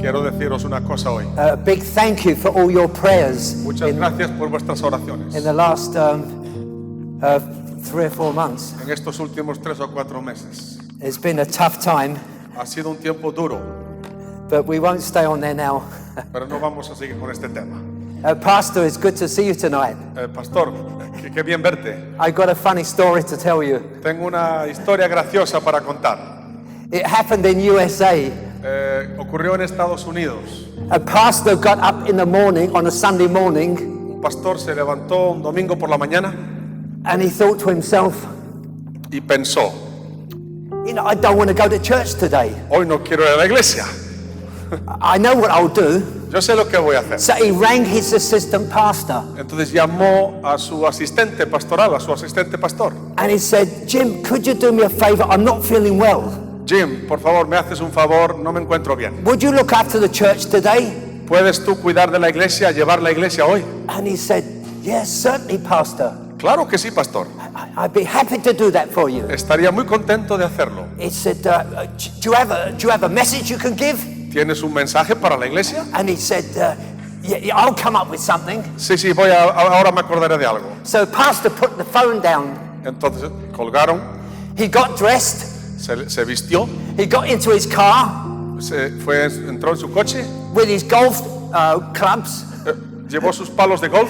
Quiero deciros una cosa hoy. A big thank you for all your prayers Muchas gracias por vuestras oraciones. in the last 3 or 4 months. En estos últimos 3 o 4 meses. It's been a tough time, Ha sido un tiempo duro, but we won't stay on there now. pero no vamos a seguir con este tema. Pastor, it's good to see you tonight. Pastor, qué bien verte. I got a funny story to tell you. Tengo una historia graciosa para contar. It happened in USA. Ocurrió en Estados Unidos. A pastor got up in the morning on a Sunday morning, Un pastor se levantó un domingo por la mañana and he thought to himself, y pensó, you know, I don't want to go to church today. hoy no quiero ir a la iglesia. I know what I'll do. Yo sé lo que voy a hacer. So he rang his assistant pastor Entonces llamó a su asistente pastoral, a su asistente pastor. and he said, Jim, could you do me a favor? I'm not feeling well. Jim, por favor, me haces un favor, no me encuentro bien. Would you look after the church today? ¿Puedes tú cuidar de la iglesia, llevar la iglesia hoy? And he said, yes, certainly, pastor. Claro que sí, pastor. I'd be happy to do that for you. Estaría muy contento de hacerlo. He said, do you have a message you can give? ¿Tienes un mensaje para la iglesia? And he said, yeah, I'll come up with something. Sí, ahora me acordaré de algo. So pastor put the phone down. Entonces colgaron, He got dressed. se vistió, He got into his car entró en su coche, with his golf clubs llevó sus palos de golf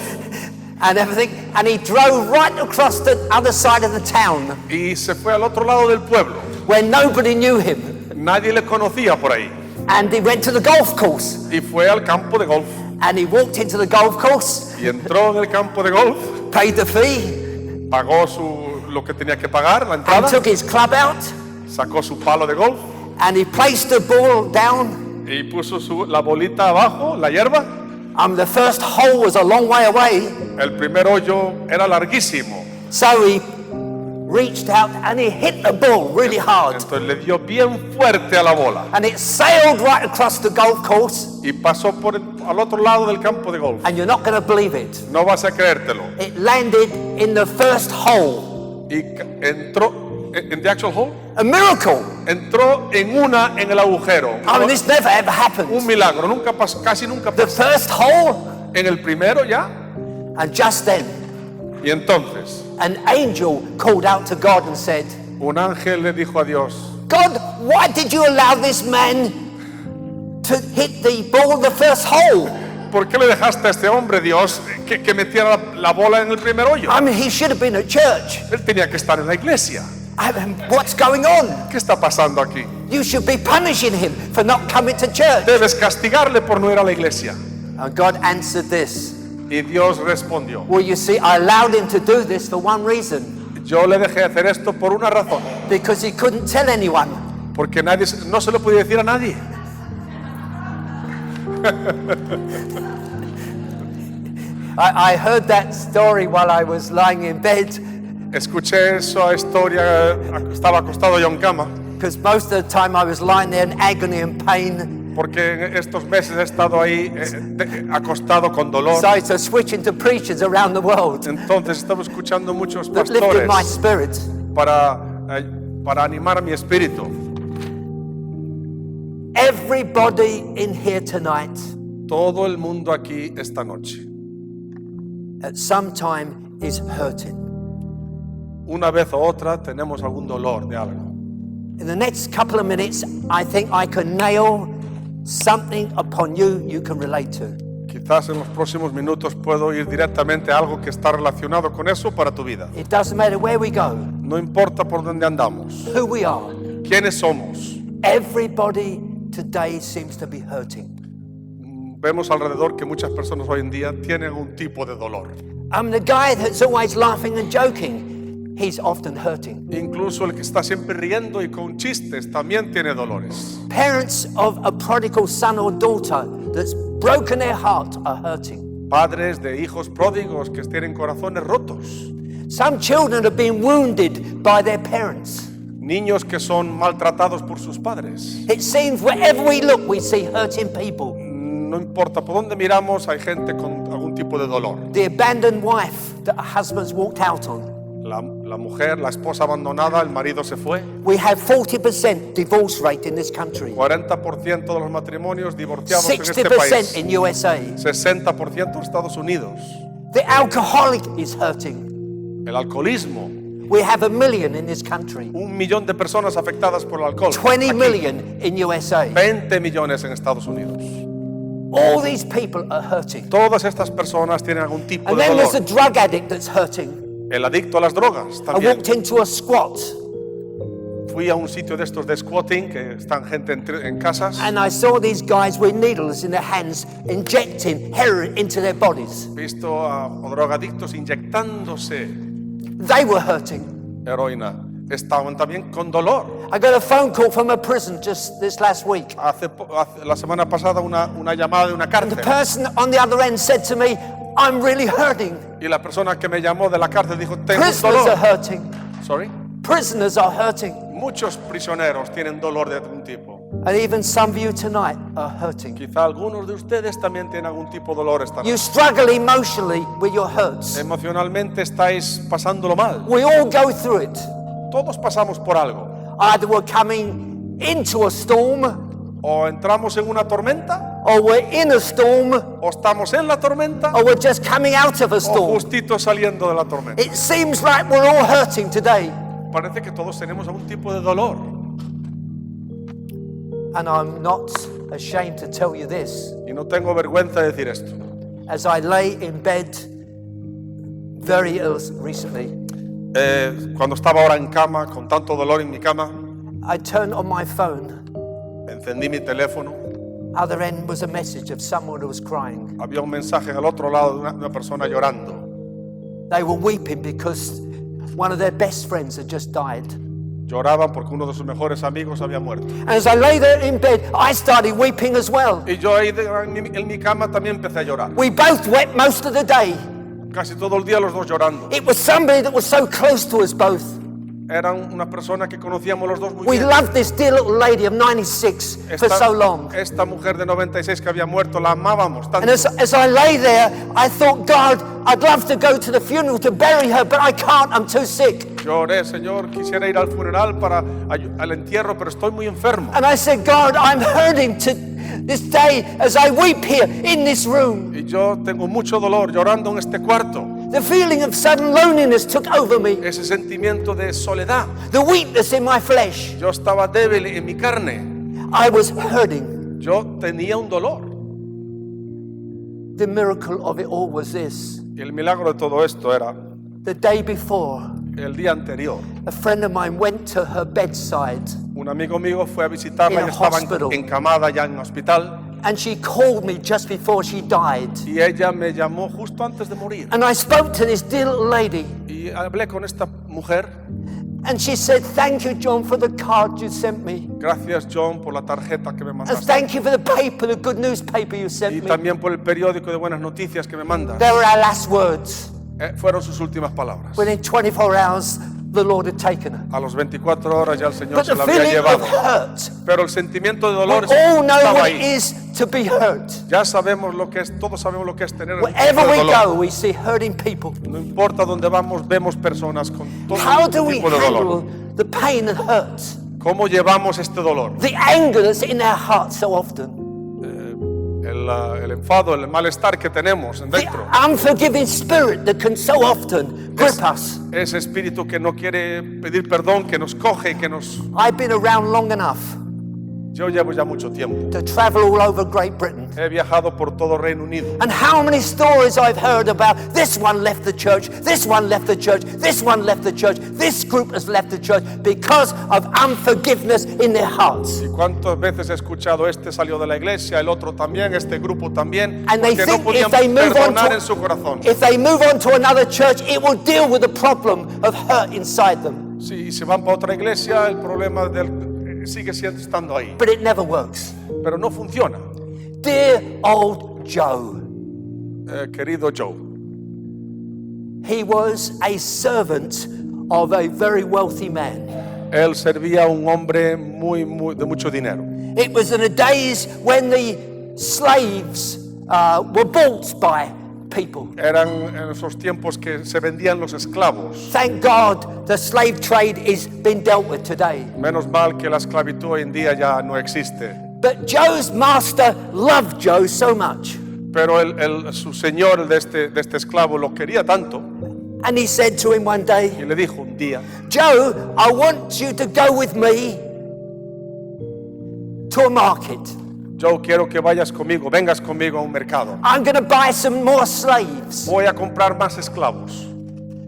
and everything, and he drove right across the other side of the town y se fue al otro lado del pueblo. where nobody knew him. Nadie le conocía por ahí. And he went to the golf course. Y fue al campo de golf. And he walked into the golf course, Y entró en el campo de golf, paid the fee, pagó lo que tenía que pagar, la and entrada, took his club out, sacó su palo de golf and he placed the ball down. y puso la bolita abajo, la hierba. The first hole was a long way away, El primer hoyo era larguísimo. so he reached out and he hit the ball really hard. Entonces le dio bien fuerte a la bola And it sailed right across the golf course, y pasó al otro lado del campo de golf. and you're not going to believe it. No vas a creértelo. It landed in the first hole. Y entró en the actual hole. A miracle. Entró en el agujero. I mean, this never ever happened. Un milagro, casi nunca The pasó. first hole, En el primero ya. and just then, Y entonces an angel called out to God and said, un ángel le dijo a Dios, God, why did you allow this man to hit the ball the first hole? ¿por qué le dejaste a este hombre, Dios, que metiera la bola en el primer hoyo? I mean, he should have been at church. Él tenía que estar en la iglesia. I mean, what's going on? ¿Qué está pasando aquí? You should be punishing him for not coming to church. Debes castigarle por no ir a la iglesia. And God answered this. Y Dios respondió, Well, you see, I allowed him to do this for one reason. yo le dejé hacer esto por una razón, Because he couldn't tell anyone. porque no se lo podía decir a nadie. I heard that story while I was lying in bed. Escuché esa historia, estaba acostado yo en cama, Because most of the time I was lying there in agony and pain. porque en estos meses he estado ahí acostado con dolor. So it's a switching to preachers around the world Entonces estaba escuchando muchos that lifted my pastores spirit. para animar a mi espíritu. Everybody in here tonight Todo el mundo aquí esta noche, at some time is hurting. una vez o otra, tenemos algún dolor de algo. In the next couple of minutes, I think I can nail something upon you you can relate to. Quizás en los próximos minutos puedo ir directamente a algo que está relacionado con eso para tu vida. It doesn't matter where we go, No importa por dónde andamos, who we are. quiénes somos. Everybody today seems to be hurting. Vemos alrededor que muchas personas hoy en día tienen un tipo de dolor. The guy that's always laughing and joking, he's often hurting. Incluso el que está siempre riendo y con chistes también tiene dolores. Parents of a prodigal son or daughter that's broken their heart are hurting. Padres de hijos pródigos que tienen corazones rotos. Some children have been wounded by their parents. Niños que son maltratados por sus padres. It seems wherever we look, we see hurting people. No importa por dónde miramos, hay gente con algún tipo de dolor. The abandoned wife that her husband's walked out on. La mujer, la esposa abandonada, el marido se fue. We have 40% divorce rate in this country. 40% de los matrimonios divorciados en este 60% país. in USA. 60% en Estados Unidos. The alcoholic is hurting. El alcoholismo. We have 1 million in this country. 1 millón de personas afectadas por el alcohol. 20 Aquí. million in USA. 20 millones en Estados Unidos. All these people are hurting. Todas estas personas tienen algún tipo And de then there's a dolor. drug addict that's hurting. El adicto a las drogas I también. walked into a squat Fui a un sitio de estos de squatting, que están gente en casas. and I saw these guys with needles in their hands injecting heroin into their bodies. Visto a drogadictos inyectándose They were hurting. heroína. Estaban también con dolor. I got a phone call from a prison just this last week. La semana pasada una llamada de una The cárcel. person on the other end said to me, I'm really hurting. Y la persona que me llamó de la cárcel dijo, tengo un Prisoners are dolor. hurting. Sorry. Prisoners are hurting. Muchos prisioneros tienen dolor de algún tipo. And even some of you tonight are hurting. Quizá algunos de ustedes también tienen algún tipo de dolor esta You noche. struggle emotionally with your hurts. Emocionalmente estáis pasándolo mal. We all go through it. Todos pasamos por algo. Either we're coming into a storm O entramos en una tormenta, or we're in a storm, o estamos en la tormenta, or we're just coming out of a o storm. justito saliendo de la tormenta. It seems like we're all hurting today. Parece que todos tenemos algún tipo de dolor. And I'm not ashamed to tell you this. Y no tengo vergüenza de decir esto. As I lay in bed very ill recently, Cuando estaba ahora en cama, con tanto dolor en mi cama, I turned on my phone. encendí mi teléfono. Other end was a message of someone who was crying. Había un mensaje al otro lado de una persona llorando. They were weeping because one of their best friends had just died. Lloraban porque uno de sus mejores amigos había muerto. And as I lay there in bed, I started weeping as well. Y yo ahí en mi cama también empecé a llorar. We both wept most of the day. Casi todo el día los dos llorando. It was somebody that was so close to us both. Eran una persona que conocíamos los dos muy We bien. loved this dear little lady of 96 for so long. Esta mujer de 96 que había muerto, la amábamos tanto. And as I lay there, I thought, God, I'd love to go to the funeral to bury her, but I can't, I'm too sick. Lloré, Señor, quisiera ir al funeral al entierro, pero estoy muy enfermo. And I said, God, I'm hurting to this day as I weep here in this room. Y yo tengo mucho dolor llorando en este cuarto. The feeling of sudden loneliness took over me. Ese sentimiento de soledad. The weakness in my flesh. Yo estaba débil en mi carne. I was hurting. Yo tenía un dolor. The miracle of it all was this. Y el milagro de todo esto era The day before, el día anterior. a friend of mine went to her bedside Un amigo mío fue a visitarla In y a estaba hospital. encamada ya en el hospital. and she called me just before she died. Y ella me llamó justo antes de morir. And I spoke to this dear little lady Y hablé con esta mujer. and she said, thank you, John, for the card you sent me. Gracias, John, por la tarjeta que me And mandaste. thank you for the paper, the good newspaper you Y sent me. también por el periódico de buenas noticias que me mandas. They were our last words. Fueron sus últimas palabras. Within 24 hours, the Lord had taken her. A los 24 horas ya el Señor But se the la había feeling llevado. of hurt, Pero el sentimiento de we dolor all know estaba what it ahí. is to be hurt. Ya sabemos lo que es, todos sabemos lo que es tener algún tipo Wherever de we dolor. go, we see hurting people. No importa dónde vamos, vemos personas con todo How do we tipo de dolor. handle the pain and hurt? ¿Cómo llevamos este dolor? The anger that's in our hearts so often. El enfado, el malestar que tenemos The dentro. unforgiving spirit that can so often grip us. Ese espíritu que no quiere pedir perdón, que nos coge y que nos... I've been around long enough Yo llevo ya mucho tiempo. to travel all over Great Britain. He viajado por todo Reino Unido. And how many stories I've heard about this one left the church, this one left the church, this one left the church, this group has left the church because of unforgiveness in their hearts. Y cuántas veces he escuchado, este salió de la iglesia, el otro también, este grupo también, And they porque no think podían if they move on perdonar en su corazón. if they move on to another church, it will deal with the problem of hurt inside them. Si se van para otra iglesia, el problema sigue estando ahí. But it never works. Pero no funciona. Dear old Joe, Querido Joe, he was a servant of a very wealthy man. él servía a un hombre de mucho dinero. It was in the days when the slaves were bought by people. Eran en esos tiempos que se vendían los esclavos. Thank God the slave trade is being dealt with today. Menos mal que la esclavitud hoy en día ya no existe. But Joe's master loved Joe so much. Pero su señor de este esclavo lo quería tanto. And he said to him one day, Y le dijo un día, Joe, I want you to go with me to a market. Joe, quiero que vengas conmigo a un mercado. I'm going to buy some more slaves. Voy a comprar más esclavos.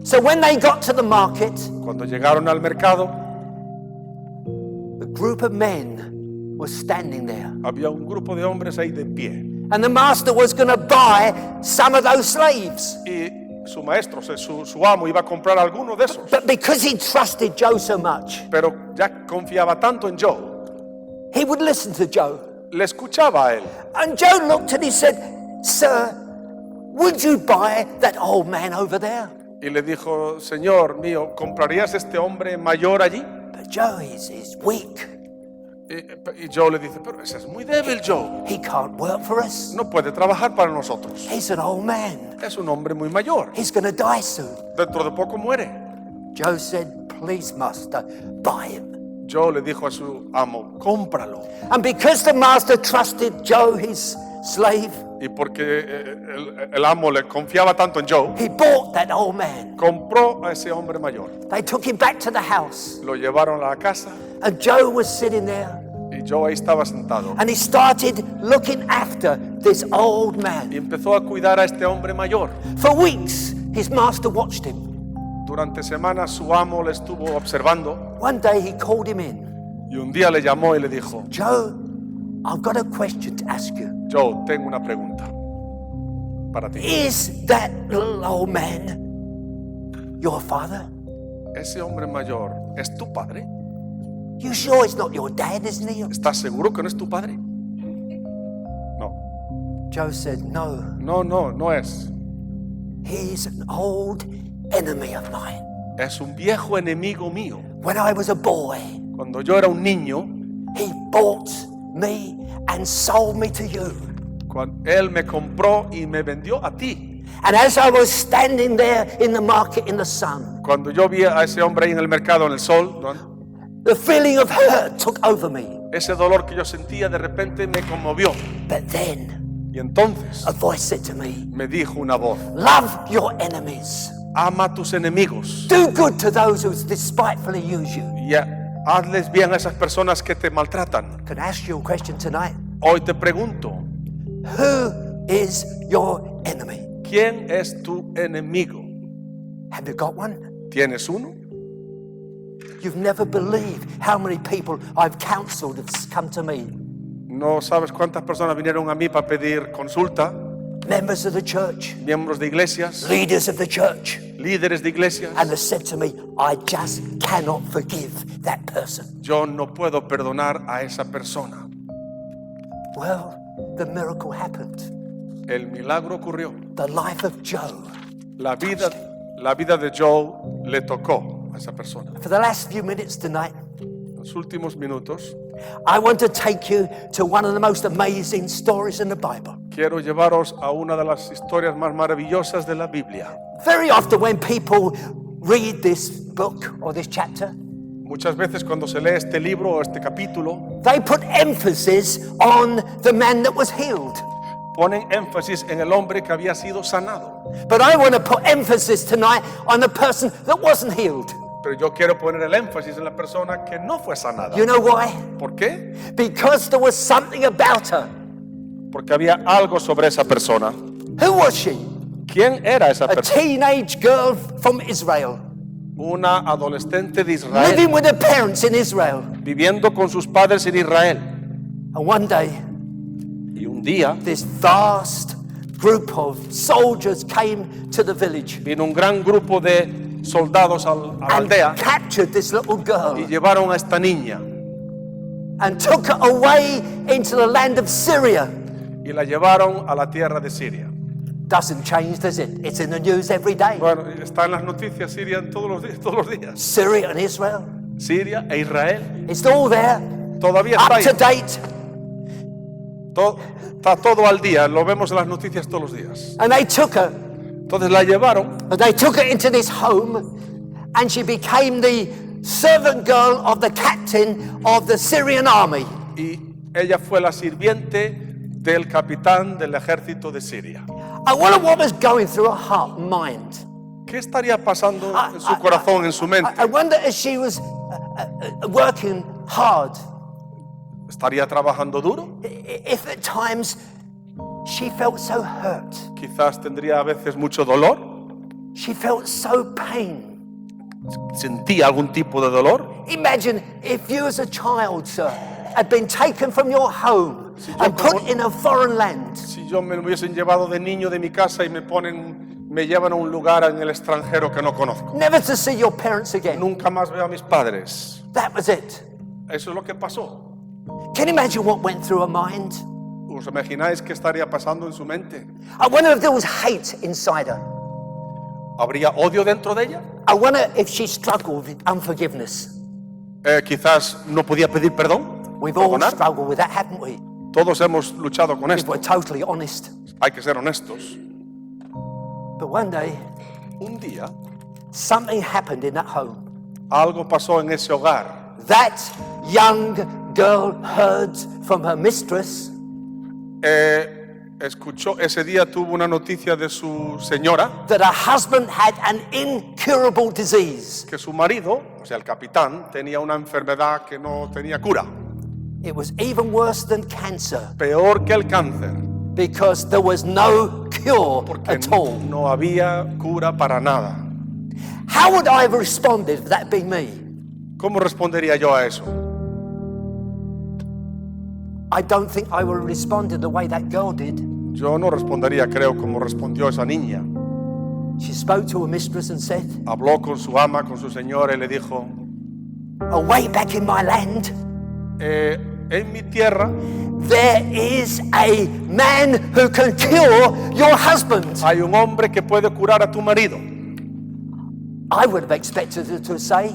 So when they got to the market, Cuando llegaron al mercado, a group of men was standing there. había un grupo de hombres ahí de pie. And the master was going to buy some of those slaves. Y su maestro, su amo, iba a comprar alguno de esos. But because he trusted Joe so much, Pero ya confiaba tanto en Joe, he would listen to Joe. le escuchaba a él. And Joe looked and he said, Sir, would you buy that old man over there? Y le dijo, Señor mío, ¿comprarías este hombre mayor allí? But Joe is weak. Y Joe le dice, pero ese es muy débil, Joe. He can't work for us. No puede trabajar para nosotros. He's an old man. Es un hombre muy mayor. He's going to die soon. Dentro de poco muere. Joe said, please, master, buy him. Joe le dijo a su amo, cómpralo. And because the master trusted Joe, his slave, Y porque el amo le confiaba tanto en Joe, he bought that old man. compró a ese hombre mayor. They took him back to the house. Lo llevaron a la casa And Joe was sitting there. y Joe ahí estaba sentado. And he started looking after this old Y man. empezó a cuidar a este hombre mayor. For weeks, his master watched him. Durante semanas su amo le estuvo observando One day he called him in. y un día le llamó y le dijo, Joe, I've got a question to ask you. Joe, tengo una pregunta para ti. Is that little old man your father? ¿Ese hombre mayor es tu padre? You sure it's not your dad, isn't he? ¿Estás seguro que no es tu padre? No, Joe said, no, no es. he's an old enemy of mine. Es un viejo enemigo mío. When I was a boy, Cuando yo era un niño, he bought me and sold me to you. él me compró y me vendió a ti. And as I was standing there in the market in the sun, Cuando yo vi a ese hombre ahí en el mercado, en el sol, ¿no? the feeling of hurt took over me. Ese dolor que yo sentía de repente me conmovió. But then Y entonces a voice said to me, me dijo una voz, love your enemies. ama a tus enemigos Do good to those who despitefully use you. y hazles bien a esas personas que te maltratan. Can I ask you a question tonight? Hoy te pregunto, Who is your enemy? ¿quién es tu enemigo? Have you got one? ¿Tienes uno? You've never believed how many people I've counseled have come to me. No sabes cuántas personas vinieron a mí para pedir consulta, Members of the church, miembros de iglesias, leaders of the church, líderes de iglesias. and have said to me, I just cannot forgive that person. Yo no puedo perdonar a esa persona. Well, the miracle happened. El milagro ocurrió. The life of Joe. La vida de Joe le tocó a esa persona. For the last few minutes tonight, Los últimos minutos I want to take you to one of the most amazing stories in the Bible. quiero llevaros a una de las historias más maravillosas de la Biblia. Very often when people read this book or this chapter, Muchas veces cuando se lee este libro o este capítulo, they put emphasis on the man that was healed. ponen énfasis en el hombre que había sido sanado. But I want to put emphasis tonight on the person that wasn't healed. Pero yo quiero poner el énfasis en la persona que no fue sanada. You know why? ¿Por qué? Because there was something about her. Porque había algo sobre esa persona. Who was she? ¿Quién era esa A persona? teenage girl from Israel, Una adolescente de Israel, living with her parents in Israel. viviendo con sus padres en Israel. And one day, Y un día this vast group of soldiers came to the village vino un gran grupo de soldados a la and aldea captured this little y girl llevaron a esta niña and took her away into the land of Syria. y la llevaron a la tierra de Siria. Doesn't change, does it? It's in the news every day. Bueno, está en las noticias Siria en todos los días. Syria and Israel. Siria e Israel It's all there, todavía está up to ahí. date. Está todo al día, lo vemos en las noticias todos los días. And they took her. Entonces la llevaron And they took her into this home, and she became the servant girl of the captain of the Syrian army. y ella fue la sirviente del capitán del ejército de Siria. I wonder what was going through her heart and mind. ¿Qué estaría pasando en su corazón, en su mente? I wonder if she was working hard. ¿Estaría trabajando duro? If at times she felt so hurt. Quizás tendría a veces mucho dolor. She felt so pain. ¿Sentía algún tipo de dolor? Imagine if you as a child, sir, had been taken from your home and put in a foreign land. Si yo me lo hubiesen llevado de niño de mi casa y me llevan a un lugar en el extranjero que no conozco. Never to see your parents again. Nunca más veo a mis padres. That was it. Eso es lo que pasó. Can you imagine what went through her mind? ¿Os imagináis qué estaría pasando en su mente? I wonder if there was hate inside her. ¿Habría odio dentro de ella? I wonder if she struggled with unforgiveness. Quizás no podía pedir perdón. We've all Perdonar. struggled with that, haven't we? Todos hemos luchado con If esto. we're totally honest. Hay que ser honestos. But one day, Un día, something happened in that home. algo pasó en ese hogar. That young girl heard from her mistress Escuchó, ese día tuvo una noticia de su señora, that her husband had an incurable disease. que su marido, o sea, el capitán, tenía una enfermedad que no tenía cura. It was even worse than cancer Peor que el cáncer, because there was no cure porque at all. no había cura para nada. How would I have responded if that had been me? ¿Cómo respondería yo a eso? I don't think I would have responded the way that girl did. Yo no respondería, creo, como respondió esa niña. She spoke to her mistress and said, Habló con su ama, con su señora y le dijo, away back in my land, en mi tierra there is a man who can cure your husband. hay un hombre que puede curar a tu marido. I would have expected her to say,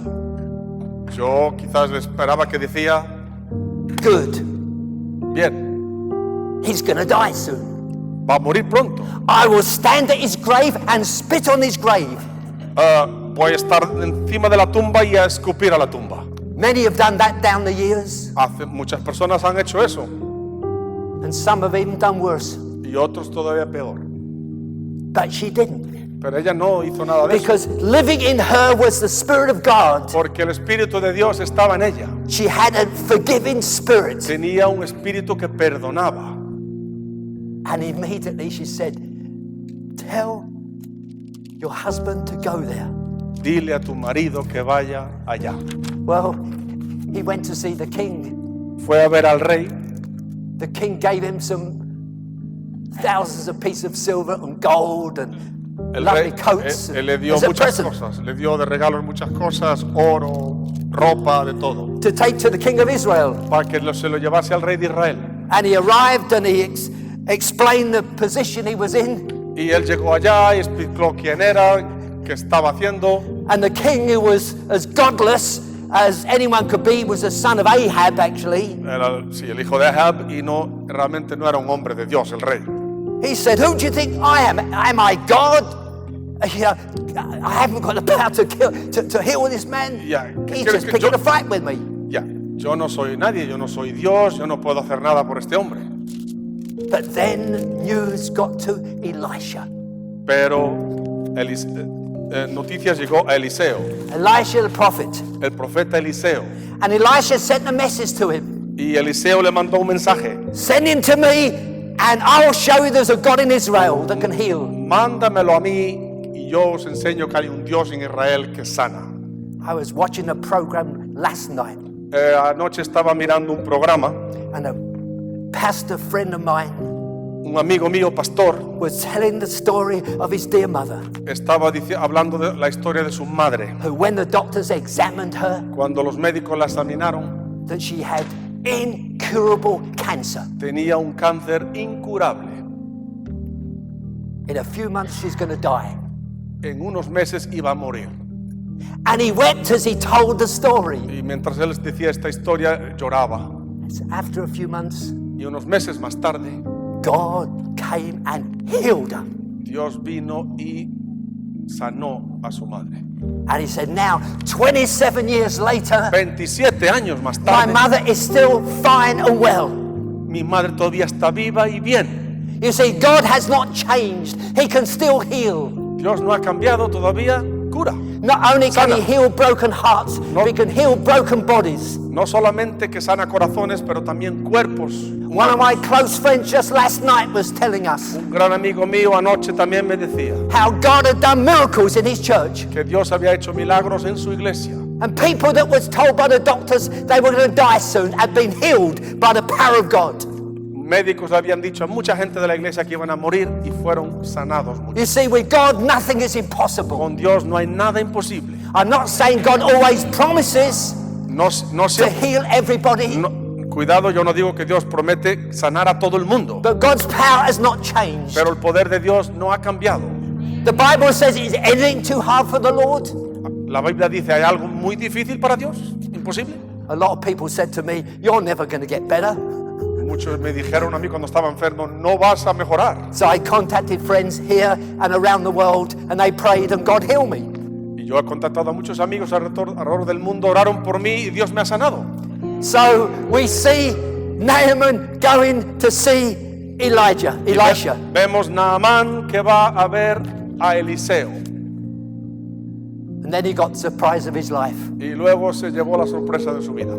Yo quizás esperaba que decía, good, bien, he's going to die soon. va a morir pronto. I will stand at his grave and spit on his grave. Voy a estar encima de la tumba y a escupir a la tumba. Many have done that down the years, Muchas personas han hecho eso and some have even done worse. y otros todavía peor. But she didn't, Pero ella no hizo nada de eso, because living in her was the Spirit of God. porque el Espíritu de Dios estaba en ella. She had a forgiving spirit. Tenía un espíritu que perdonaba. And immediately she said, tell your husband to go there. Dile a tu marido que vaya allá. Well, he went to see the king. Fue a ver al rey. The king gave him some thousands of pieces of silver and gold and El lovely rey coats él le dio as a muchas present cosas. Le dio de regalos muchas cosas, oro, ropa, de todo. to take to the king of Israel. Para que se lo llevase al rey de Israel. And he arrived and he explained the position he was in. Y él llegó allá y explicó quién era, qué estaba haciendo. And the king, who was as godless as anyone could be, was a son of Ahab, actually. Era, sí, el hijo de Ahab, y realmente no era un hombre de Dios, el rey. He said, who do you think I am? Am I God? You know, I haven't got the power to heal this man. Yeah. He's just picking a fight with me. Ya, yo no soy nadie, yo no soy Dios, yo no puedo hacer nada por este hombre. But then news got to Elisha. Pero noticias llegó a Eliseo, Elisha the prophet. el profeta Eliseo. And Elisha sent a message to him. Y Eliseo le mandó un mensaje. Send him to me and I'll show you there's a God in Israel that can heal. Mándamelo a mí y yo os enseño que hay un Dios en Israel que sana. I was watching a program last night Anoche estaba mirando un programa. and a pastor friend of mine Un amigo mío, pastor, was telling the story of his dear mother, estaba hablando de la historia de su madre. who when the doctors examined her, Cuando los médicos la examinaron, that she had incurable cancer. tenía un cáncer incurable. In a few months she's going to die. En unos meses iba a morir. And he wept as he told the story. Y mientras él decía esta historia, lloraba. So after a few months, Y unos meses más tarde, God came and healed her. Dios vino y sanó a su madre. And he said, now, 27 years later, 27 años más my tarde, mother is still fine and well. mi madre todavía está viva y bien. You see, God has not changed. He can still heal. Dios no ha cambiado, todavía cura. Not only can Sana. he heal broken hearts, No. he can heal broken bodies. No solamente que sana corazones, pero también cuerpos. One of my close friends just last night was telling us Un gran amigo mío anoche también me decía how God had done miracles in his church. que Dios había hecho milagros en su iglesia. And people that was told by the doctors they were going to die soon had been healed by the power of God. Médicos habían dicho a mucha gente de la iglesia que iban a morir y fueron sanados muchos. You see, with God, nothing is impossible. Con Dios no hay nada imposible. I'm not saying God always promises No to siempre- heal everybody, no, cuidado, yo no digo que Dios promete sanar a todo el mundo, but God's power has not changed. pero el poder de Dios no ha cambiado. The Bible says, is anything too hard for the Lord? La Biblia dice, ¿hay algo muy difícil para Dios? ¿Imposible? A lot of people said to me, you're never going to get better. Muchos me dijeron a mí cuando estaba enfermo, no vas a mejorar. So I contacted friends here and around the world, and they prayed, and God healed me. Y yo he contactado a muchos amigos alrededor del mundo, oraron por mí y Dios me ha sanado. So we see Naaman going to see Elisha. Vemos Naamán que va a ver a Eliseo. And then he got the surprise of his life. Y luego se llevó la sorpresa de su vida.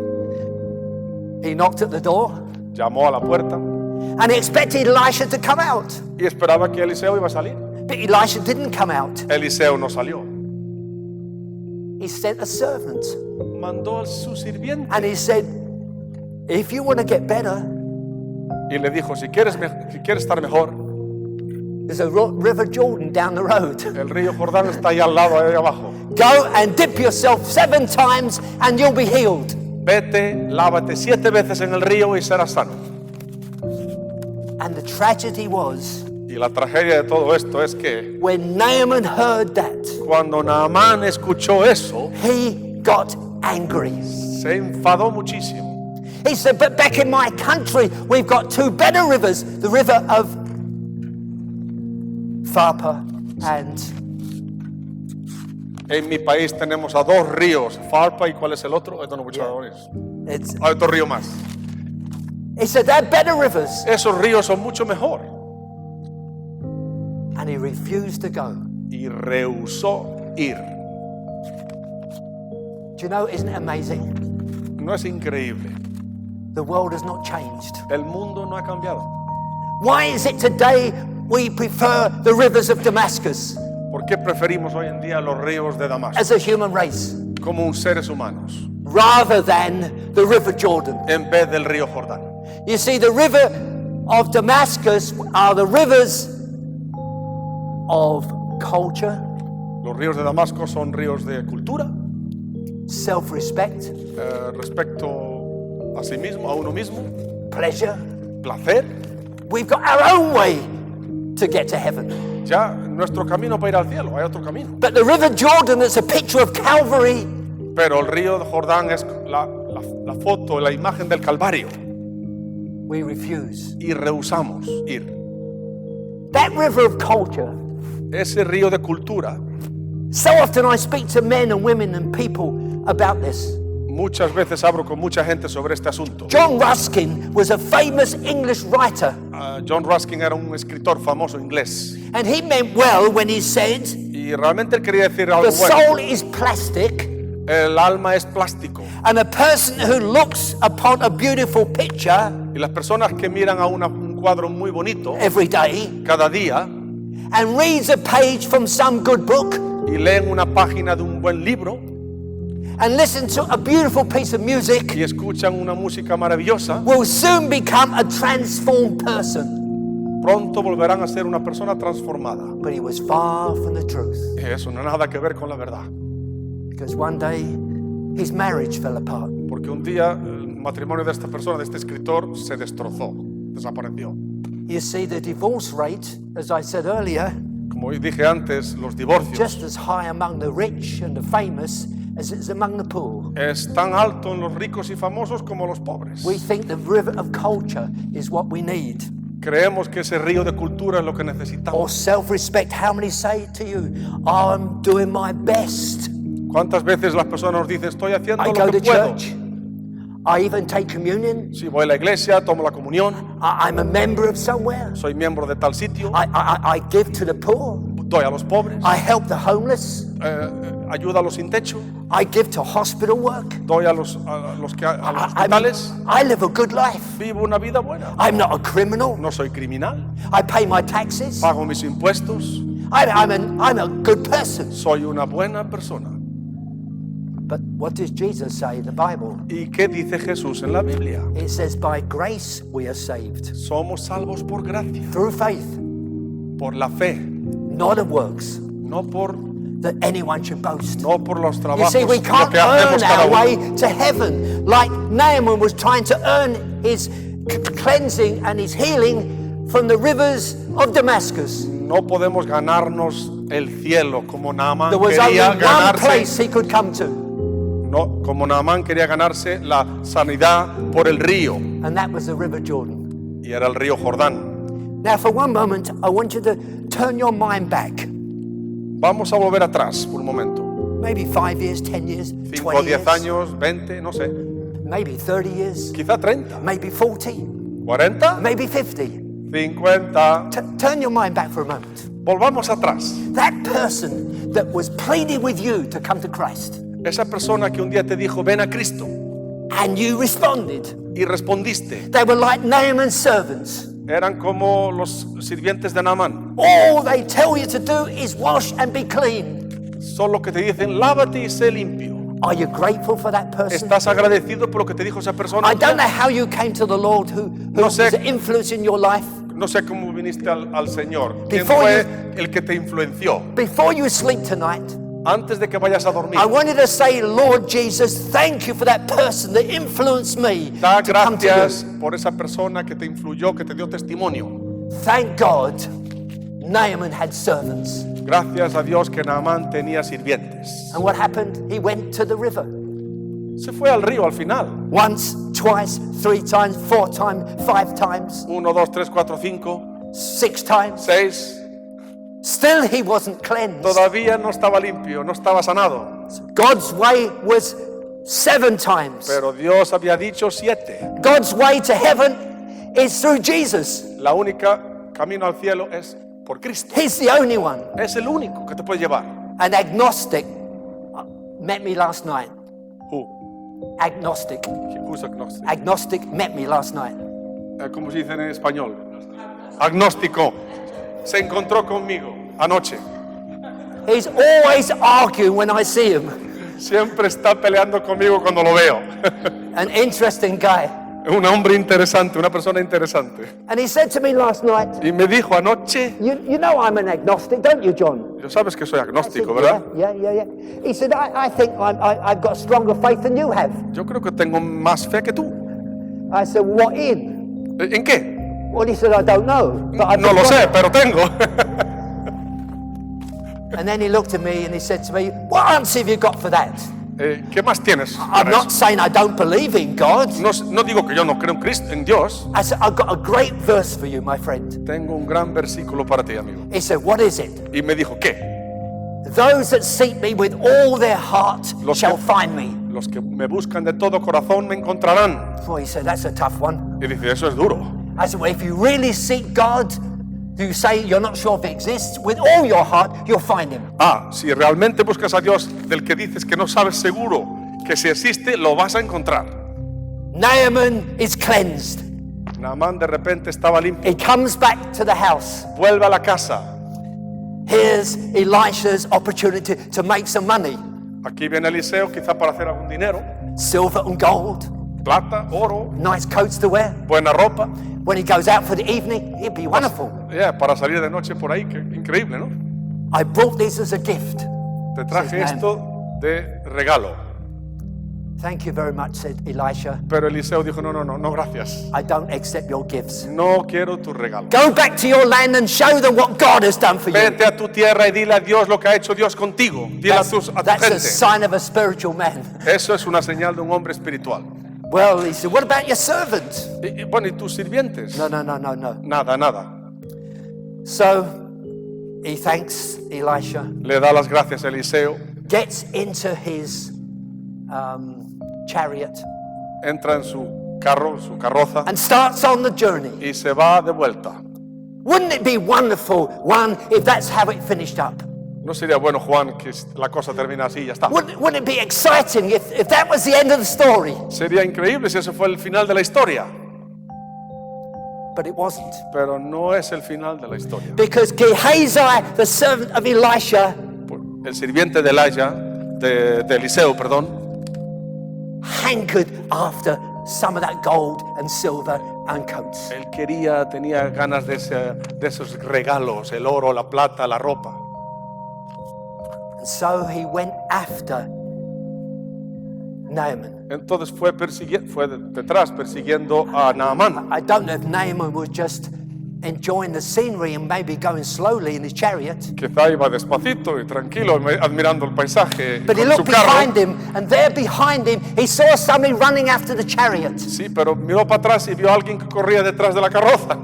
He knocked at the door, Llamó a la puerta and he expected Elisha to come out. y esperaba que Eliseo iba a salir. But Elisha didn't come out. Eliseo no salió. He sent a servant, Mandó a su sirviente and he said, if you want to get better, y le dijo, si quieres estar mejor, there's a river Jordan down the road. el río Jordán está ahí al lado, ahí abajo. Go and dip yourself 7 times and you'll be healed. Vete, lávate 7 veces en el río y serás sano. And the tragedy was, Y la tragedia de todo esto es que when Naaman heard that, cuando Naamán escuchó eso, he got angry. se enfadó muchísimo. He said, but back in my country, we've got 2 better rivers, the river of Pharpar and En mi país tenemos a 2 ríos, Pharpar, ¿y cuál es el otro? I don't know which one it is. it's, Hay otro río más. he said, they're better rivers. Esos ríos son mucho mejor. And he refused to go. Y rehusó ir. Do you know, isn't it amazing? ¿No es increíble? The world has not changed. El mundo no ha cambiado. Why is it today we prefer the rivers of Damascus ¿Por qué preferimos hoy en día los ríos de Damasco as a human race como un seres humanos rather than the river Jordan? en vez del río Jordán? You see, the river of Damascus are the rivers of culture, Los ríos de Damasco son ríos de cultura, self-respect, respecto a sí mismo, a uno mismo, pleasure. placer. We've got our own way to get to heaven. Ya nuestro camino para ir al cielo, hay otro camino. But the river Jordan is a picture of Calvary. Pero el río de Jordán es la foto, la imagen del Calvario. We refuse. Y rehusamos ir. That river of culture. Ese río de cultura, So often I speak to men and women and people about this. muchas veces hablo con mucha gente sobre este asunto. John Ruskin was a famous English writer, John Ruskin era un escritor famoso inglés. and he meant well when he said, Y realmente él quería decir algo the bueno. soul is plastic, El alma es plástico. and a person who looks upon a beautiful picture Y las personas que miran a un cuadro muy bonito every day cada día and reads a page from some good book y leen una página de un buen libro and listen to a beautiful piece of music y escuchan una música maravillosa, will soon become a transformed person. pronto volverán a ser una persona transformada. But he was far from the truth, Y eso no tiene nada que ver con la verdad. because one day his marriage fell apart. Porque un día el matrimonio de esta persona, de este escritor, se destrozó, desapareció. You see, the divorce rate, as I said earlier, Como dije antes, los divorcios just as high among the rich and the famous as it is among the poor. Es tan alto en los ricos y famosos como los pobres. We think the river of culture is what we need. Creemos que ese río de cultura es lo que Or necesitamos. self-respect. How many say to you, oh, I'm doing my best. ¿Cuántas veces las personas nos dicen, estoy haciendo I lo go que to puedo? church. I even take communion. Si voy a la iglesia, tomo la comunión, I'm a member of somewhere. soy miembro de tal sitio, I give to the poor. doy a los pobres, I help the homeless. ayuda a los sin techo, I give to hospital work. doy a los hospitales, I live a good life. vivo una vida buena. I'm not a criminal. No soy criminal, I pay my taxes. pago mis impuestos, I'm a good person. soy una buena persona. But what does Jesus say in the Bible? ¿Y qué dice Jesús en la Biblia? It says, by grace we are saved. Somos salvos por gracia, Through faith, por la fe, not of works, no por anyone should boast. no por los You trabajos, see, we lo can't que hacemos earn cada our uno. way to heaven like Naaman was trying to earn his cleansing and his healing from the rivers of Damascus. No podemos ganarnos el cielo como Naamán There was only quería one ganarse. place he could come to, No, como Naamán quería ganarse la sanidad por el río, and that was the River Jordan. y era el río Jordán. Now, for one moment, I want you to turn your mind back. Vamos a volver atrás por un momento. Maybe 5 years, 10 years, 5 20 o 10 years, años, 20, no sé. maybe 30 years, Quizá 30, maybe 40, 40, maybe 50. 50. Turn your mind back for a moment. Volvamos atrás. That person that was pleading with you to come to Christ, Esa persona que un día te dijo, ven a Cristo, and you responded. y respondiste. They were like Naaman's servants. Eran como los sirvientes de Naamán. All they tell you to do is wash and be clean. Solo que te dicen, lávate y sé limpio. Are you grateful for that person? ¿Estás agradecido por lo que te dijo esa persona? I don't know how you came to the Lord who No was sé. an influence in your life. No sé cómo viniste al Señor. ¿Quién Before fue el que te influenció? Before you sleep tonight, Antes de que vayas a dormir, I wanted to say, Lord Jesus, thank you for that person that influenced me da to come to gracias you. por esa persona que te influyó, que te dio testimonio. Thank God Naaman had servants. Gracias a Dios que Naamán tenía sirvientes. And what happened? He went to the river. Se fue al río al final. Once, twice, 3 times, 4 times, 5 times, 1, 2, 3, 4, 5, 6 times. 6. Still he wasn't cleansed. Todavía no estaba limpio, no estaba sanado. God's way was 7 times. Pero Dios había dicho 7. God's way to heaven is through Jesus. La única camino al cielo es por Cristo. He's the only one. Es el único que te puede llevar. An agnostic met me last night. Who? Agnostic. Who's agnostic? Agnostic met me last night. ¿Cómo se dice en español? Agnóstico. Se encontró conmigo anoche. He's always arguing when I see him. Siempre está peleando conmigo cuando lo veo. An interesting guy. Un hombre interesante, una persona interesante. And he said to me last night, Y me dijo anoche, you know I'm an agnostic, don't you, John? yo sabes que soy I said, agnóstico, ¿verdad? Yeah. He said, I think I've got stronger faith than you have. Yo creo que tengo más fe que tú. I said, what in? ¿En qué? Well, he said, I don't know. But I've No lo got sé, pero tengo. And then he looked at me and he said to me, what answer have you got for that? ¿Qué más tienes? I'm para not eso? saying I don't believe in God. No digo que yo no creo en Cristo, en Dios. I said, I've got a great verse for you, my friend. Tengo un gran versículo para ti, amigo. He said, what is it? Y me dijo, ¿qué? Those that seek me with all their heart Los shall que- find me. Los que me buscan de todo corazón me encontrarán. Well, he said, that's a tough one. Y dice, eso es duro. I said, well, if you really seek God, you say you're not sure if he exists, with all your heart, you'll find him. Si realmente buscas a Dios del que dices que no sabes seguro que si existe, lo vas a encontrar. Naaman is cleansed. Naamán de repente estaba limpio. He comes back to the house. Vuelve a la casa. Here's Elisha's opportunity to make some money. Aquí viene Eliseo, quizá para hacer algún dinero. Silver and gold, Plata, oro, nice coats to wear. buena ropa. When he goes out for the evening, it'd be wonderful. Para salir de noche por ahí, que increíble, ¿no? I brought this as a gift. Te traje Says esto de regalo. Thank you very much, said Elisha. Pero Eliseo dijo, no, gracias. I don't accept your gifts. No quiero tus regalos. Go back to your land and show them what God has done for you. Vete a tu tierra y dile a Dios lo que ha hecho Dios contigo. Dile a tu That's a gente. sign of a spiritual man. Eso es una señal de un hombre espiritual. Well, he said, what about your servant? Bueno, ¿y tus sirvientes? No. Nada. So he thanks Elisha, Le da las gracias a Eliseo. gets into his chariot, Entra en su carro, su carroza, and starts on the journey. y se va de vuelta. Wouldn't it be wonderful, Juan, if that's how it finished up? ¿No sería bueno, Juan, que la cosa termina así y ya está? Wouldn't it be exciting if that was the end of the story? Sería increíble si eso fue el final de la historia. But it wasn't. Pero no es el final de la historia. Because Gehazi, the servant of Elisha, El sirviente de Eliseo, hankered after some of that gold and silver and coats. él tenía ganas de esos regalos, el oro, la plata, la ropa. And so he went after Naaman. Entonces fue detrás persiguiendo a Naamán. I don't know if Naaman was just enjoying the scenery and maybe going slowly in his chariot. Quizá iba despacito y tranquilo, admirando el paisaje But he con su looked carro. behind him, and there behind him, he saw somebody running after the chariot. Sí, pero miró para atrás y vio a alguien que corría detrás de la carroza.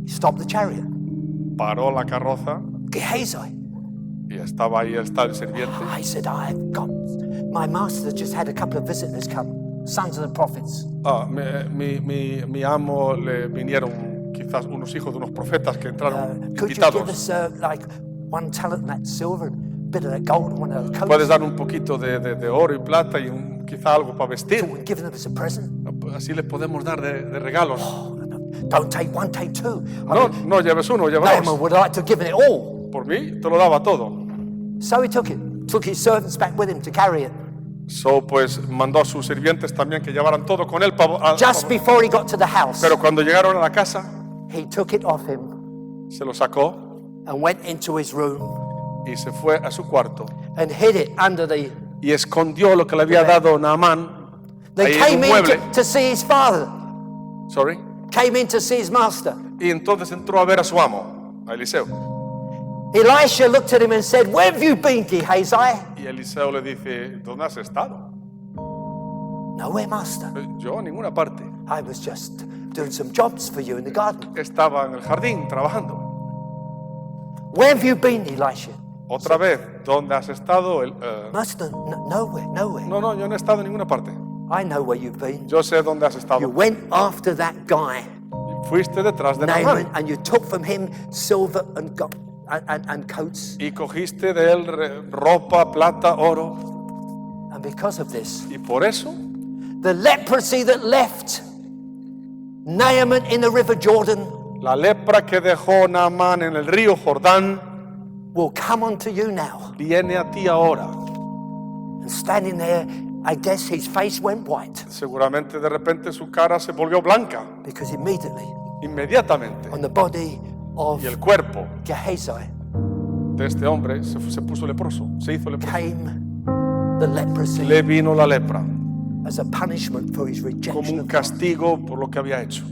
He stopped the chariot. Paró la carroza Gehazi. y estaba ahí el sirviente. I said, my master just had a couple of visitors come, sons of the prophets. Mi amo le vinieron quizás unos hijos de unos profetas que entraron Could you give invitados. us like 1 talent that silver, a bit of that gold, one of those Puedes coats? dar un poquito de oro y plata y quizá algo para vestir. We're giving them as a present. Así le podemos dar de regalos. Don't take one, take two. No lleves uno, lleva Naaman dos. would like to give it all. Por mí te lo daba todo. So he took it. Took his servants back with him to carry it. Pues mandó a sus sirvientes también que llevaran todo con él. Just before he got to the house, Pero cuando llegaron a la casa, he took it off him se lo sacó and went into his room y se fue a su cuarto and hid it under the... y escondió lo que le había dado Naamán They ahí en un came in mueble. to see his father. Sorry. Came in to see his master. Y entonces entró a ver a su amo, a Eliseo. Elisha looked at him and said, where have you been, Gehazi? Y Eliseo le dice, ¿dónde has estado? Nowhere, master. Yo, en ninguna parte. I was just doing some jobs for you in the garden. Estaba en el jardín trabajando. Where have you been, Elisha? Otra vez, ¿dónde has estado? Master, nowhere. No, yo no he estado en ninguna parte. I know where you've been. Yo sé dónde has You estado. went after that guy, Fuiste detrás de Naaman, Naamán and you took from him silver and gold and coats. y cogiste de él ropa, plata, oro. And because of this, Y por eso, the leprosy that left Naaman in the river Jordan la lepra que dejó Naamán en el río Jordán will come unto you now. viene a ti ahora. And standing there, I guess his face went white, Seguramente de repente su cara se volvió blanca, because immediately inmediatamente. on the body of Y el cuerpo Gehazi de este hombre se puso leproso, se hizo leproso. came the leprosy Le vino la lepra as a punishment for his como rejection un of God. castigo por lo que había hecho.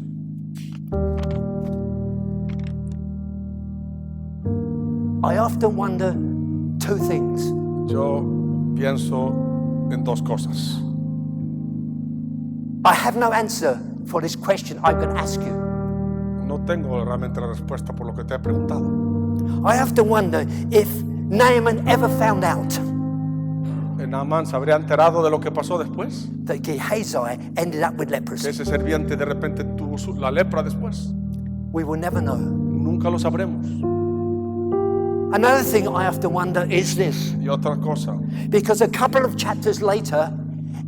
I often wonder two things. Yo pienso en dos cosas. I have no answer for this question I'm going to ask you. No tengo realmente la respuesta por lo que te he preguntado. I often wonder if Naaman ever found out Naamán se habría enterado de lo que pasó después, that Gehazi ended up with que leprosy. ese sirviente de repente tuvo la lepra después. We will never know. Nunca lo sabremos. Another thing I often wonder is this, Y otra cosa, because a couple of chapters later,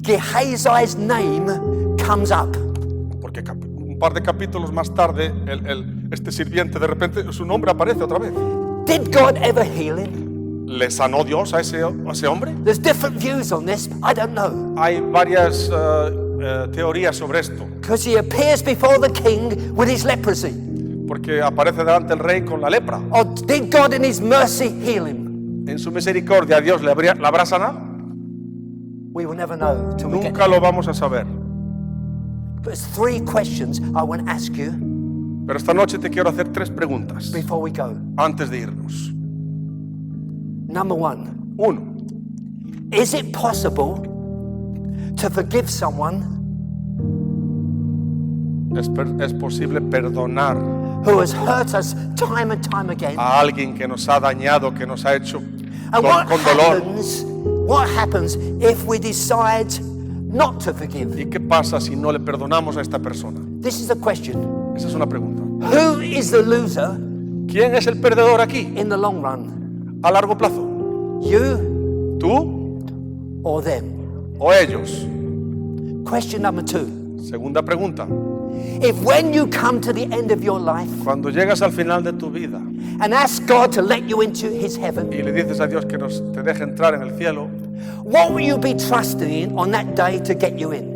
Gehazi's name comes up. porque un par de capítulos más tarde, este sirviente de repente su nombre aparece otra vez. Did God ever heal him? ¿Le sanó Dios a ese hombre? There's different views on this. I don't know. Hay varias teorías sobre esto, Because he appears before the king with his leprosy. porque aparece delante el rey con la lepra. Or did God in his mercy heal him? En su misericordia Dios la habrá sanado. We will never know till we get Nunca lo vamos a saber. there. But it's 3 questions I want to ask you Pero esta noche te quiero hacer 3 preguntas before we go. antes de irnos. Number 1. 1. Is it possible to forgive someone Es posible perdonar who has hurt us time and time again? a alguien que nos ha dañado, que nos ha hecho And con dolor. what happens if we decide not to forgive? ¿Y qué pasa si no le perdonamos a esta persona? This is the question. Esa es una pregunta. Who is the loser ¿Quién es el perdedor aquí in the long run? a largo plazo? You ¿Tú or them? o ellos? Question number 2. Segunda pregunta. If when you come to the end of your life Cuando llegas al final de tu vida and ask God to let you into his heaven, y le dices a Dios que te deje entrar en el cielo, what will you be trusting in on that day to get you in?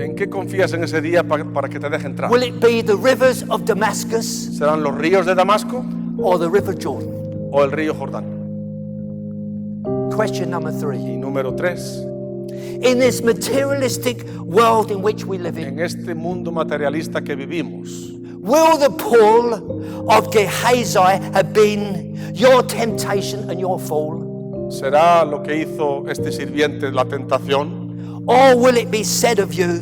¿en qué confías en ese día para que te deje entrar? Will it be the rivers of Damascus ¿Serán los ríos de Damasco or the river Jordan? o el río Jordán? Question number Y 3. número 3. In this materialistic world in which we live in, En este mundo materialista que vivimos, will the Paul of Gehazi have been your temptation and your fall? ¿será lo que hizo este sirviente la tentación? Or will it be said of you,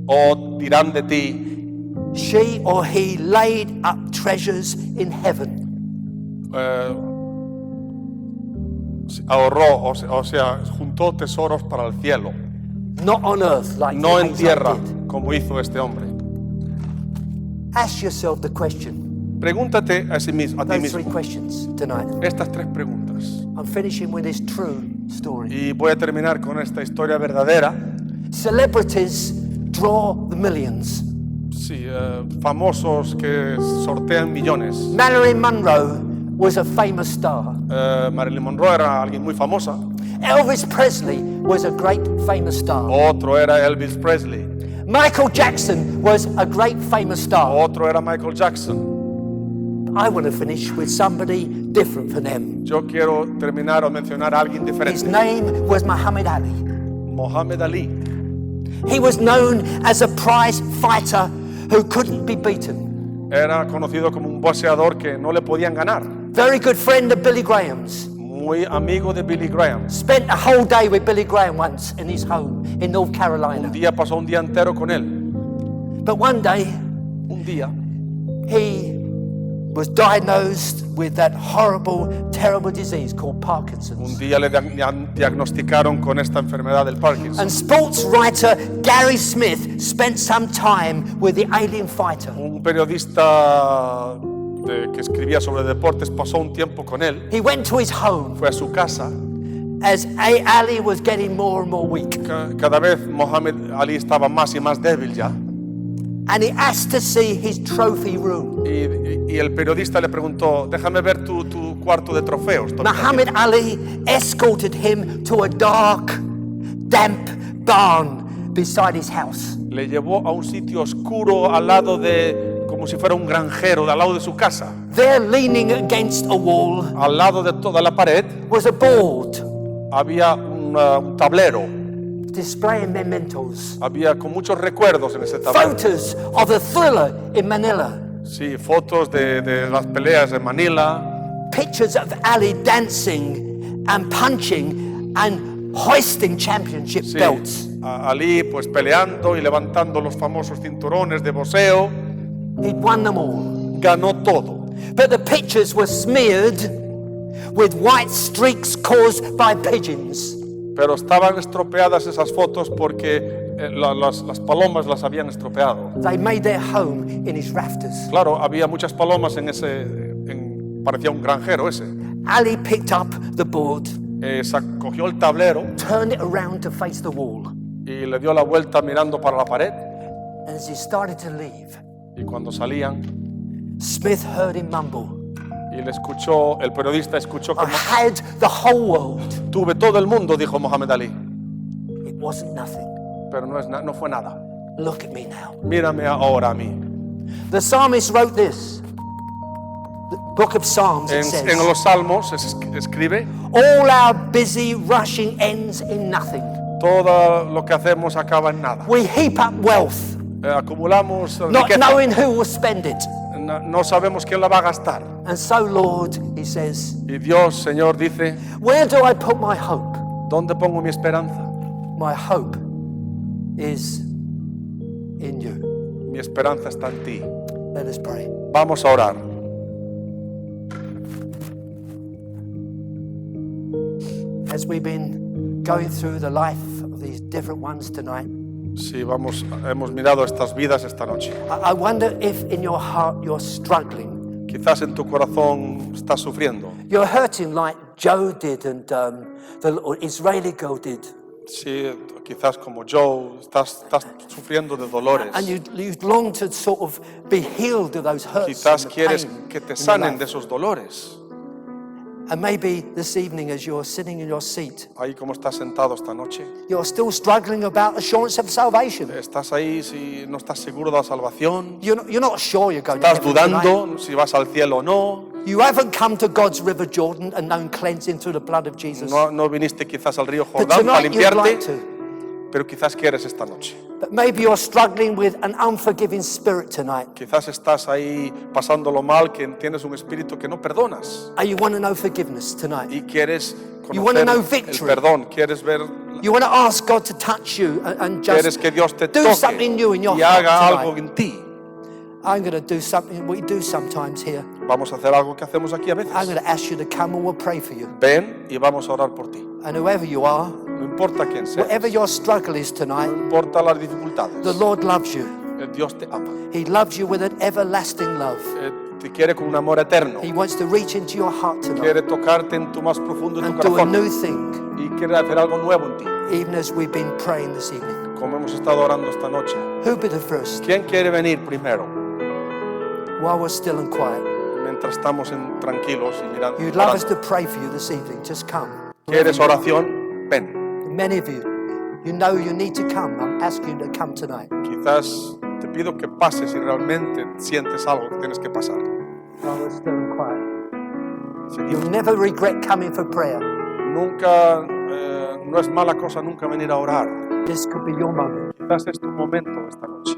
¿O dirán de ti, she or he laid up treasures in heaven? ahorró, o sea, juntó tesoros para el cielo, Not on earth like no en Gehazi tierra, did. como hizo este hombre? Ask yourself the question. Pregúntate a ti Those 3 mismo questions tonight. estas 3 preguntas. I'm finishing with this true story. Y voy a terminar con esta historia verdadera. Celebrities draw the millions. Sí, famosos que sortean millones. Marilyn Monroe was a famous star. Marilyn Monroe era alguien muy famosa. Elvis Presley was a great famous star. Otro era Elvis Presley. Michael Jackson was a great famous star. Otro era Michael Jackson. I want to finish with somebody different from them. Yo quiero terminar o mencionar a alguien His diferente. name was Muhammad Ali. Muhammad Ali. He was known as a prize fighter who couldn't be beaten. Era conocido como un boxeador que no le podían ganar. Very good friend of Billy Graham's. Muy amigo de Billy Graham. Spent a whole day with Billy Graham once in his home in North Carolina. Pasó un día entero con él. But one day, Un día he was diagnosed with that horrible, terrible disease called Parkinson's. le diagnosticaron con esta enfermedad del Parkinson. And sports writer Gary Smith spent some time with the alien fighter. Un periodista que escribía sobre deportes pasó un tiempo con él. He went to his home Fue a su casa. as Ali was getting more and more weak. Cada vez Muhammad Ali estaba más y más débil ya. And he asked to see his trophy room. Y el periodista le preguntó, déjame ver tu cuarto de trofeos. Muhammad Ali escorted him to a dark, damp barn beside his house. Le llevó a un sitio oscuro al lado como si fuera un granjero, al lado de su casa. There, leaning against a wall, Al lado de toda la pared was a board había un tablero. displaying mementos. Había con muchos recuerdos en ese tablero. Photos of the thriller in Manila. Sí, fotos de las peleas de Manila. Pictures of Ali dancing and punching and hoisting championship Sí, belts. Ali pues peleando y levantando los famosos cinturones de boxeo. He'd won them all. Ganó todo. But the pictures were smeared with white streaks caused by pigeons. Pero estaban estropeadas esas fotos porque las palomas las habían estropeado. They made their home in his rafters. Claro, había muchas palomas parecía un granjero ese. Ali picked up the board, Cogió el tablero turned it around to face the wall. y le dio la vuelta mirando para la pared. And as he started to leave, Y cuando salían, Smith heard him mumble, y el periodista escuchó I como had the whole world. tuve todo el mundo, dijo Muhammad Ali. It wasn't nothing. Pero no fue nada. Look at me now. Mírame ahora a mí. The psalmist wrote this. the book of Psalms, it En says, los Salmos escribe, all our busy rushing ends in nothing. todo lo que hacemos acaba en nada. We heap up wealth, Acumulamos not riqueza, knowing who will spend it. no sabemos quién la va a gastar. And so, Lord, he says, Y Dios, Señor, dice, where do I put my hope? ¿dónde pongo mi esperanza? My hope is in you. Mi esperanza está en ti. Let us pray. Vamos a orar. As we've been going through the life of these different ones tonight, Sí, hemos mirado estas vidas esta noche. I wonder if in your heart you're struggling. Quizás en tu corazón estás sufriendo. You're hurting like Joe did and the little Israeli girl did. Sí, quizás como Joe, estás sufriendo de dolores. And you long to sort of be healed of those hurts Quizás and the quieres pain que te in your sanen life. de esos dolores. And maybe this evening as you're sitting in your seat, Ahí como estás sentado esta noche, you're still struggling about assurance of salvation. estás ahí si no estás seguro de la salvación, You're not sure you're going to estás heaven tonight. dudando si vas al cielo o no, You haven't come to God's River Jordan and known cleansing through the blood of Jesus. no viniste quizás al río But Jordán para tonight you'd like limpiarte, to. pero quizás quieres esta noche. But maybe you're struggling with an unforgiving spirit tonight. Quizás estás ahí pasándolo mal, que tienes un espíritu que no perdonas And you want to know forgiveness tonight. y quieres You wanna conocer know el victory. perdón, quieres ver, You want to ask God to touch you and quieres just que Dios te do something new in your toque y haga heart algo tonight. en ti. I'm going to do something we do sometimes here. Vamos a hacer algo que hacemos aquí a I'm going veces. to ask you to come and we'll pray for you. Ven y vamos a orar por ti. And whoever you are, No importa quién seas, whatever your struggle is tonight, no importa las dificultades, the Lord loves you. Dios te ama. He loves you with an everlasting love. Te quiere con un amor eterno. He wants to reach into your heart tonight Quiere tocarte en tu más profundo de tu and do a corazón new thing, y quiere hacer algo nuevo en ti. even as we've been praying this evening. Como hemos estado orando esta noche. Who'll be the first? ¿Quién quiere venir primero? While we're still and quiet. Mientras estamos tranquilos y mirando. You'd love us to pray for you this evening. Just come. ¿Quieres oración? Ven. Many of you, you know you need to come. I'm asking you to come tonight. Quizás te pido que pases si realmente sientes algo que tienes que pasar. While we're still and quiet. Seguimos. You'll never regret coming for prayer. Nunca, no es mala cosa nunca venir a orar. This could be your moment. Quizás es tu momento esta noche.